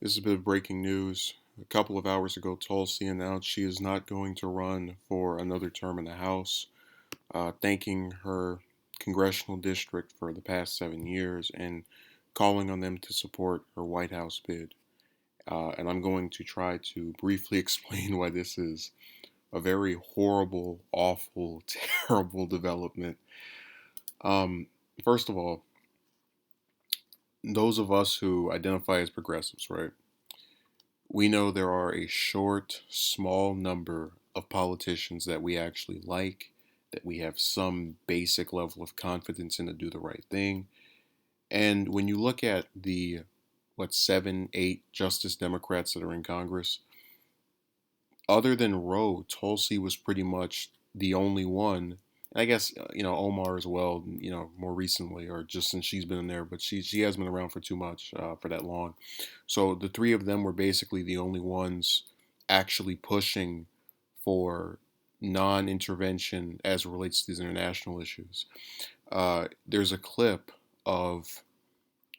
This is a bit of breaking news. A couple of hours ago, Tulsi announced she is not going to run for another term in the House, thanking her congressional district for the past 7 years and calling on them to support her White House bid. And I'm going to try to briefly explain why this is a very horrible, awful, terrible development. Um, First of all, those of us who identify as progressives, right? We know there are a short, small number of politicians that we actually like, that we have some basic level of confidence in to do the right thing. And when you look at the, what, 7, 8 Justice Democrats that are in Congress, other than Roe, Tulsi was pretty much the only one. And I guess Omar as well. More recently, or just since she's been in there, but she has been around for too much for that long. So the three of them were basically the only ones actually pushing for non-intervention as it relates to these international issues. There's a clip of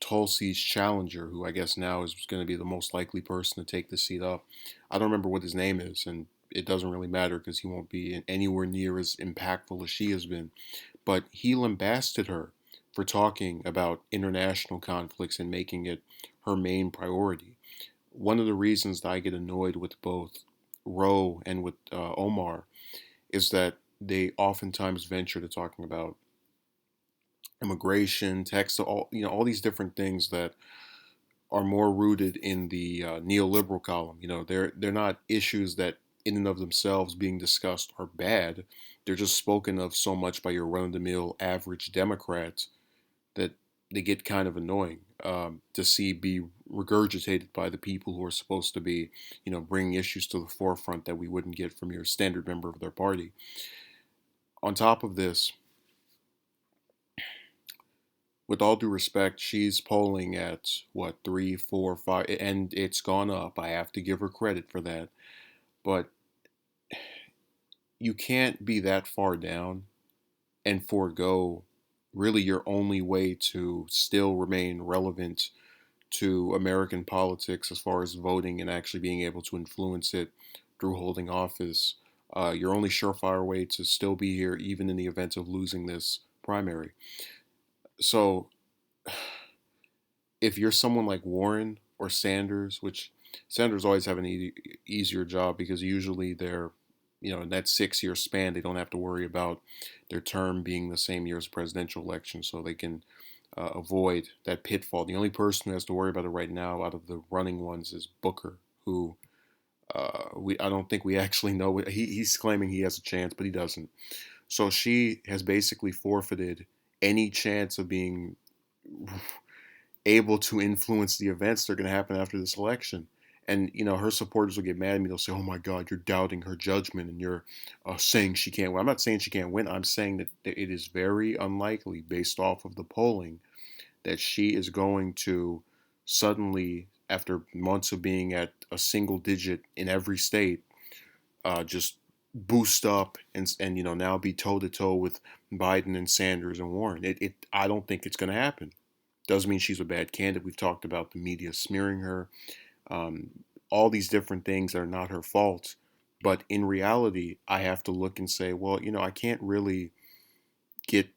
Tulsi's challenger, who I guess now is going to be the most likely person to take the seat up. I don't remember what his name is, and it doesn't really matter because he won't be anywhere near as impactful as she has been. But he lambasted her for talking about international conflicts and making it her main priority. One of the reasons that I get annoyed with both Roe and with Omar is that they oftentimes venture to talking about immigration, text, all these different things that are more rooted in the neoliberal column. They're not issues that in and of themselves being discussed are bad. They're just spoken of so much by your run-of-the-mill average Democrat that they get kind of annoying to see be regurgitated by the people who are supposed to be, bringing issues to the forefront that we wouldn't get from your standard member of their party. On top of this, with all due respect, she's polling at what, three, four, five, and it's gone up. I have to give her credit for that. But you can't be that far down and forego really your only way to still remain relevant to American politics as far as voting and actually being able to influence it through holding office. Your only surefire way to still be here, even in the event of losing this primary. So if you're someone like Warren or Sanders, which Sanders always have an easier job because usually they're, in that 6 year span, they don't have to worry about their term being the same year as a presidential election, so they can avoid that pitfall. The only person who has to worry about it right now out of the running ones is Booker, who I don't think we actually know. He's claiming he has a chance, but he doesn't. So she has basically forfeited any chance of being able to influence the events that are going to happen after this election. And her supporters will get mad at me. They'll say, "Oh my God, you're doubting her judgment, and you're saying she can't win." I'm not saying she can't win. I'm saying that it is very unlikely, based off of the polling, that she is going to suddenly, after months of being at a single digit in every state, just boost up and now be toe to toe with Biden and Sanders and Warren. I don't think it's going to happen. Doesn't mean she's a bad candidate. We've talked about the media smearing her, um, all these different things that are not her fault. But in reality, I have to look and say, well, I can't really get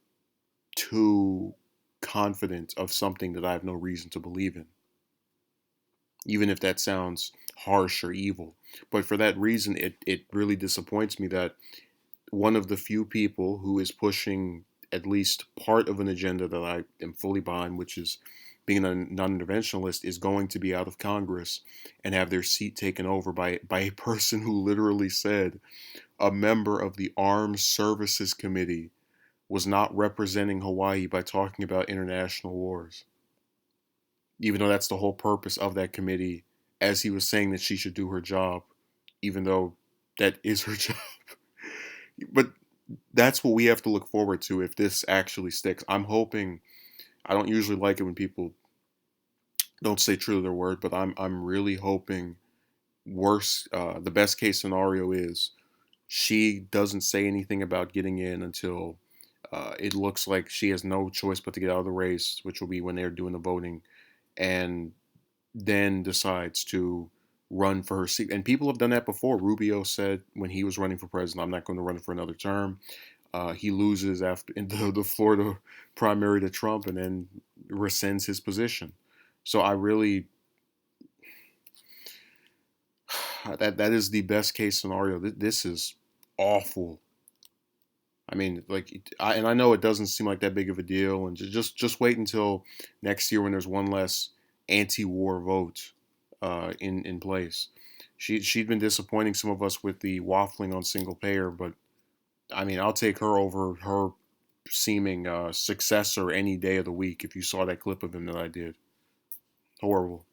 too confident of something that I have no reason to believe in, even if that sounds harsh or evil. But for that reason, it really disappoints me that one of the few people who is pushing at least part of an agenda that I am fully behind, which is being a non-interventionalist, is going to be out of Congress and have their seat taken over by a person who literally said a member of the Armed Services Committee was not representing Hawaii by talking about international wars, even though that's the whole purpose of that committee, as he was saying that she should do her job, even though that is her job. But that's what we have to look forward to if this actually sticks. I'm hoping. I don't usually like it when people don't stay true to their word, but I'm really hoping the best case scenario is she doesn't say anything about getting in until it looks like she has no choice but to get out of the race, which will be when they're doing the voting, and then decides to run for her seat. And people have done that before. Rubio said when he was running for president, I'm not going to run for another term. He loses after in the Florida primary to Trump, and then rescinds his position. So I really that is the best case scenario. This is awful. I mean, like, and I know it doesn't seem like that big of a deal, and just wait until next year when there's one less anti-war vote in place. She'd been disappointing some of us with the waffling on single payer, but I mean, I'll take her over her seeming successor any day of the week. If you saw that clip of him that I did, horrible.